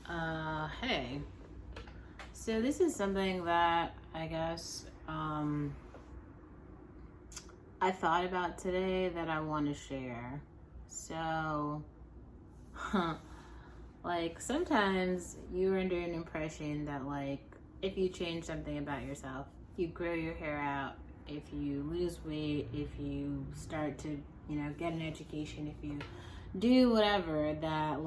Hey. So this is something that I guess I thought about today that I want to share. So, like sometimes you're under an impression that like if you change something about yourself, you grow your hair out, if you lose weight, if you start to, get an education, if you do whatever that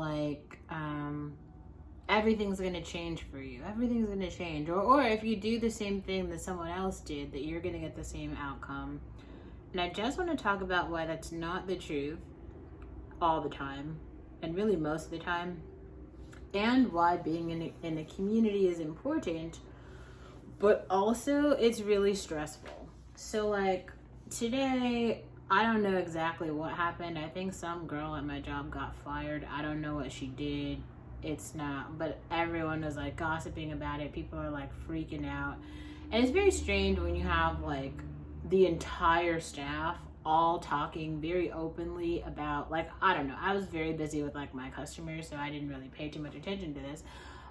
everything's going to change for you. Everything's going to change. Or if you do the same thing that someone else did, that you're going to get the same outcome. And I just want to talk about why that's not the truth all the time, and really most of the time, and why being in a community is important, but also it's really stressful. So, like, today, I don't know exactly what happened. I think some girl at my job got fired. I don't know what she did. It's not, but everyone was like gossiping about it. People are like freaking out, and it's very strange when you have like the entire staff all talking very openly about, like, I don't know, I was very busy with like my customers, so I didn't really pay too much attention to this,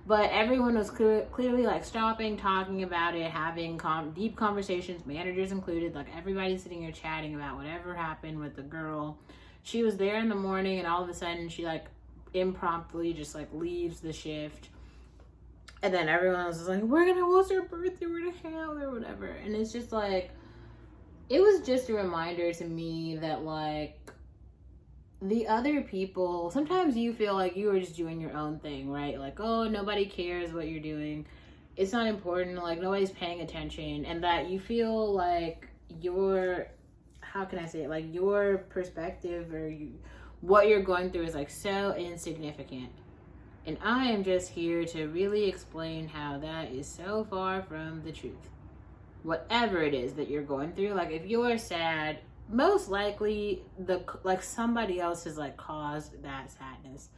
but everyone was clearly like stopping, talking about it, having deep conversations, managers included. Like, everybody's sitting here chatting about whatever happened with the girl. She was there in the morning, and all of a sudden she like impromptu just like leaves the shift, and then everyone was like, what's her birthday, we're gonna hang out or whatever. And it's just like, it was just a reminder to me that like the other people, sometimes you feel like you are just doing your own thing, right? Like, oh, nobody cares what you're doing, it's not important, like nobody's paying attention, and that you feel like your, how can I say it, like your perspective or what you're going through is like so insignificant. And I am just here to really explain how that is so far from the truth. Whatever it is that you're going through, like if you're sad, most likely somebody else has like caused that sadness.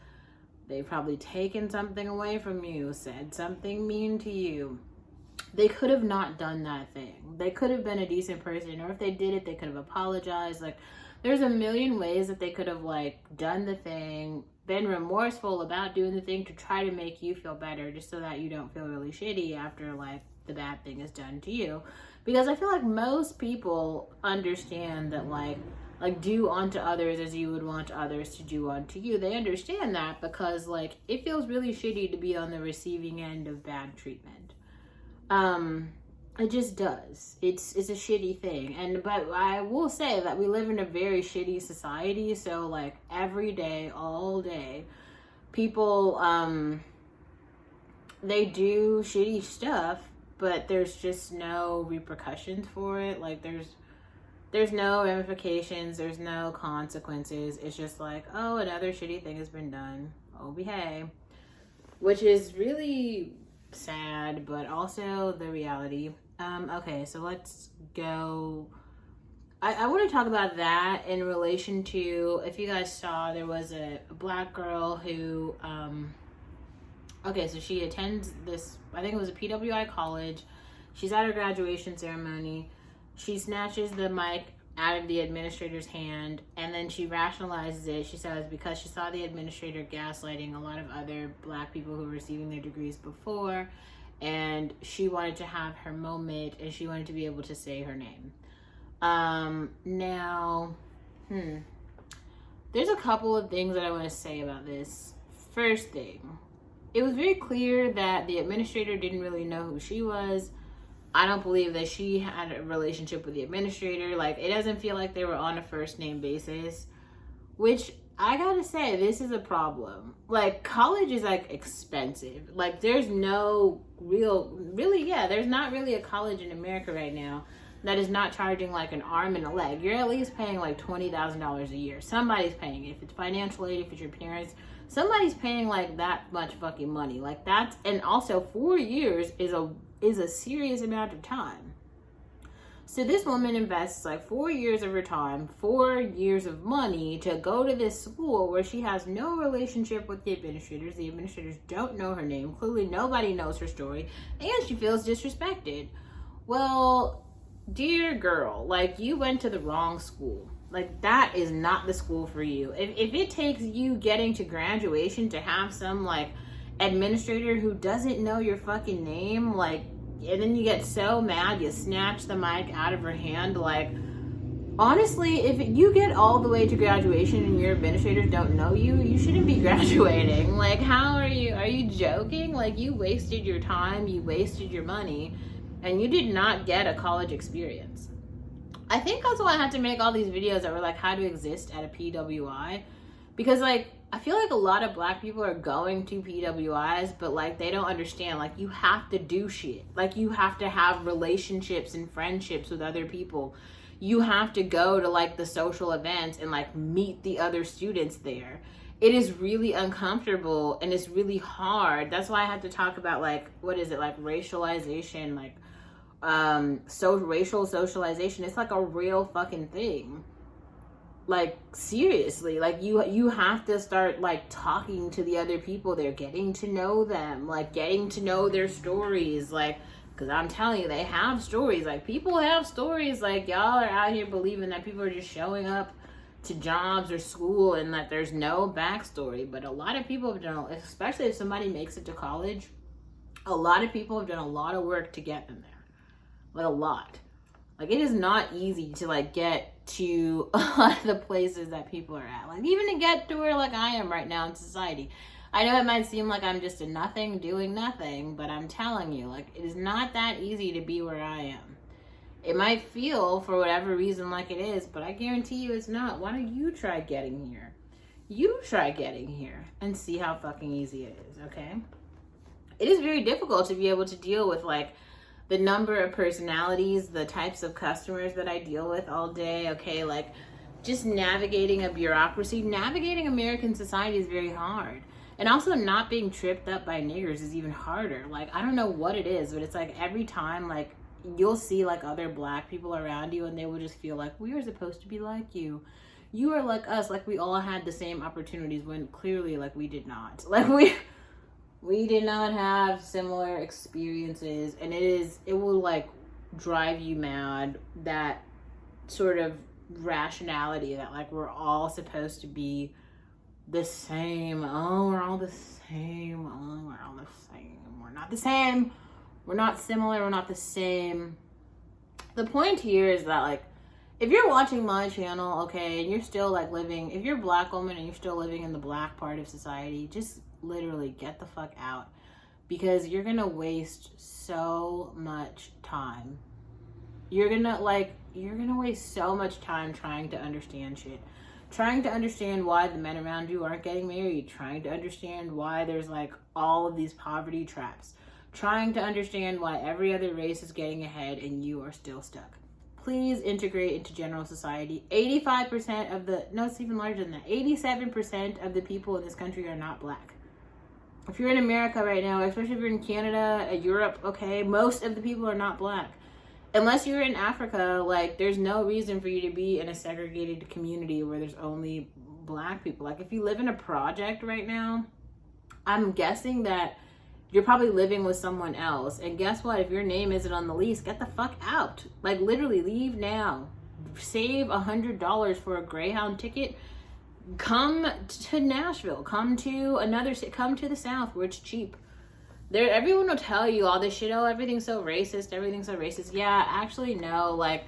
They've probably taken something away from you, said something mean to you. They could have not done that thing. They could have been a decent person, or if they did it, they could have apologized. Like, there's a million ways that they could have like done the thing, been remorseful about doing the thing to try to make you feel better, just so that you don't feel really shitty after like the bad thing is done to you. Because I feel like most people understand that like do unto others as you would want others to do unto you. They understand that because like it feels really shitty to be on the receiving end of bad treatment. It just does. It's a shitty thing. But I will say that we live in a very shitty society, so like every day, all day, people they do shitty stuff, but there's just no repercussions for it. Like there's no ramifications, there's no consequences. It's just like, oh, another shitty thing has been done. Oh, behave. Which is really sad, but also the reality. Okay, so let's go. I want to talk about that in relation to, if you guys saw, there was a black girl who, okay, so she attends this, I think it was a PWI college. She's at her graduation ceremony. She snatches the mic out of the administrator's hand, and then she rationalizes it. She says because she saw the administrator gaslighting a lot of other black people who were receiving their degrees before, and she wanted to have her moment, and she wanted to be able to say her name. Now, there's a couple of things that I want to say about this. First thing, it was very clear that the administrator didn't really know who she was. I don't believe that she had a relationship with the administrator. Like, it doesn't feel like they were on a first name basis, which I gotta say, this is a problem. Like, college is like expensive. Like, there's no there's not really a college in America right now that is not charging like an arm and a leg. You're at least paying like $20,000 a year. Somebody's paying it. If it's financial aid, if it's your parents, somebody's paying like that much fucking money. Like, that's, and also 4 years is a serious amount of time. So this woman invests like 4 years of her time, 4 years of money to go to this school where she has no relationship with the administrators. The administrators don't know her name. Clearly nobody knows her story, and she feels disrespected. Well, dear girl, like, you went to the wrong school. Like, that is not the school for you. If it takes you getting to graduation to have some like administrator who doesn't know your fucking name, like, and then you get so mad you snatch the mic out of her hand. Like, honestly, if you get all the way to graduation and your administrators don't know you, you shouldn't be graduating. Like, how are you joking? Like, you wasted your time, you wasted your money, and you did not get a college experience. I think that's why I had to make all these videos that were like how to exist at a PWI, because like I feel like a lot of black people are going to PWIs, but like they don't understand, like you have to do shit. Like you have to have relationships and friendships with other people. You have to go to like the social events and like meet the other students there. It is really uncomfortable and it's really hard. That's why I had to talk about like, what is it, like racialization, like racial socialization. It's like a real fucking thing. Like seriously, like you have to start like talking to the other people there, getting to know them, like getting to know their stories, like, because I'm telling you, they have stories. Like people have stories. Like y'all are out here believing that people are just showing up to jobs or school and that there's no backstory. But a lot of people have done, especially if somebody makes it to college, a lot of people have done a lot of work to get them there. Like a lot. Like it is not easy to like get to a lot of the places that people are at. Like even to get to where like I am right now in society. I know it might seem like I'm just a nothing doing nothing, but I'm telling you, like it is not that easy to be where I am. It might feel for whatever reason like it is, but I guarantee you it's not. Why don't you try getting here? You try getting here and see how fucking easy it is, okay? It is very difficult to be able to deal with like the number of personalities, the types of customers that I deal with all day, okay? Like just navigating a bureaucracy, navigating American society is very hard. And also not being tripped up by niggers is even harder. Like, I don't know what it is, but it's like every time, like, you'll see like other black people around you and they will just feel like, we are supposed to be like you. You are like us. Like, we all had the same opportunities when clearly, like, we did not. Like, we did not have similar experiences. And it will, like, drive you mad, that sort of rationality that, like, we're all supposed to be the same. Oh, we're all the same. Oh, we're all the same. We're not the same. We're not similar. We're not the same. The point here is that, like, if you're watching my channel, okay, and you're still, like, living, if you're a black woman and you're still living in the black part of society, just literally get the fuck out, because you're gonna waste so much time. You're gonna waste so much time trying to understand shit. Trying to understand why the men around you aren't getting married. Trying to understand why there's like all of these poverty traps. Trying to understand why every other race is getting ahead and you are still stuck. Please integrate into general society. 85% of the, no, it's even larger than that. 87% of the people in this country are not black. If you're in America right now, especially if you're in Canada, Europe, okay, most of the people are not black. Unless you're in Africa, like, there's no reason for you to be in a segregated community where there's only black people. Like, if you live in a project right now, I'm guessing that you're probably living with someone else. And guess what? If your name isn't on the lease, get the fuck out. Like, literally, leave now. Save $100 for a Greyhound ticket. Come to Nashville. Come to the South where it's cheap. Everyone will tell you all this shit. Oh, everything's so racist. Yeah, actually, no. Like,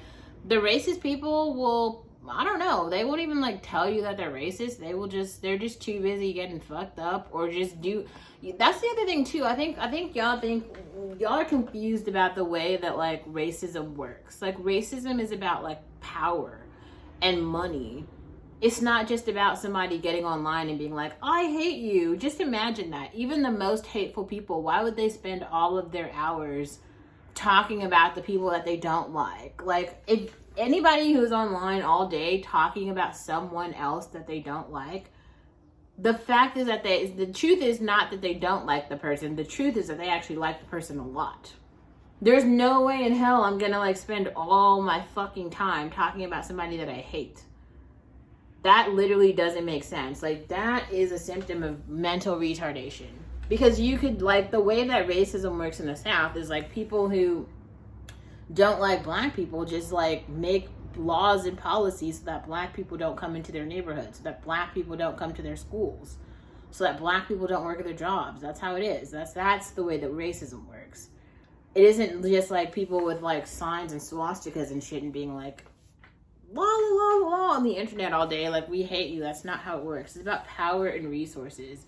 the racist people will, I don't know, they won't even like tell you that they're racist. They're just too busy getting fucked up or just do. That's the other thing too. I think y'all are confused about the way that like racism works. Like, racism is about like power and money. It's not just about somebody getting online and being like, I hate you. Just imagine that. Even the most hateful people, why would they spend all of their hours talking about the people that they don't like? Like, if anybody who's online all day talking about someone else that they don't like, the fact is that the truth is not that they don't like the person. The truth is that they actually like the person a lot. There's no way in hell I'm gonna like spend all my fucking time talking about somebody that I hate. That literally doesn't make sense. Like, that is a symptom of mental retardation. Because you could, like, the way that racism works in the South is, like, people who don't like black people just, like, make laws and policies so that black people don't come into their neighborhoods, so that black people don't come to their schools. so that black people don't work at their jobs. That's how it is. That's the way that racism works. It isn't just like people with like signs and swastikas and shit and being like, la la la la on the internet all day, like, we hate you. That's not how it works. It's about power and resources.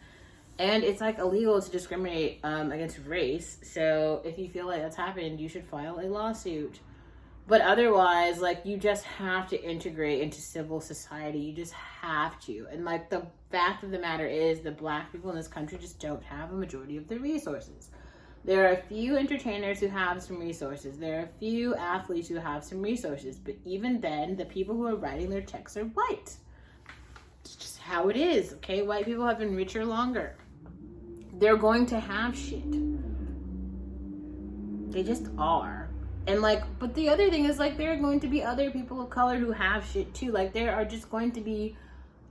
And it's like illegal to discriminate against race. So if you feel like that's happened, you should file a lawsuit. But otherwise, like, you just have to integrate into civil society. You just have to. And like, the fact of the matter is, the black people in this country just don't have a majority of the resources. There are a few entertainers who have some resources. There are a few athletes who have some resources. But even then, the people who are writing their checks are white. It's just how it is, okay? White people have been richer longer. They're going to have shit. They just are. And like, but the other thing is, like, there are going to be other people of color who have shit too. Like, there are just going to be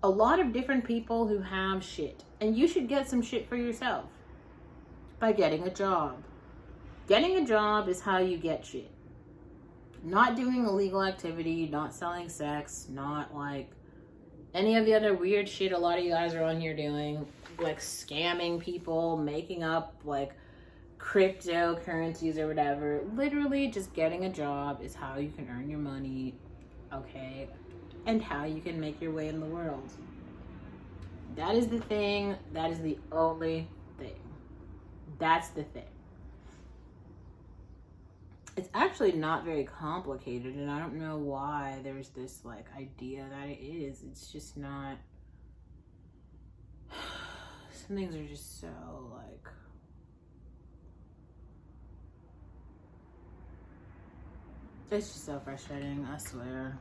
a lot of different people who have shit. And you should get some shit for yourself by getting a job. Getting a job is how you get shit. Not doing illegal activity, not selling sex, not like any of the other weird shit a lot of you guys are on here doing, like scamming people, making up like cryptocurrencies or whatever. Literally just getting a job is how you can earn your money, okay? And how you can make your way in the world. That is the thing. That is the only thing. That's the thing. It's actually not very complicated, and I don't know why there's this like idea that it is. It's just not. Some things are just so like, it's just so frustrating, I swear.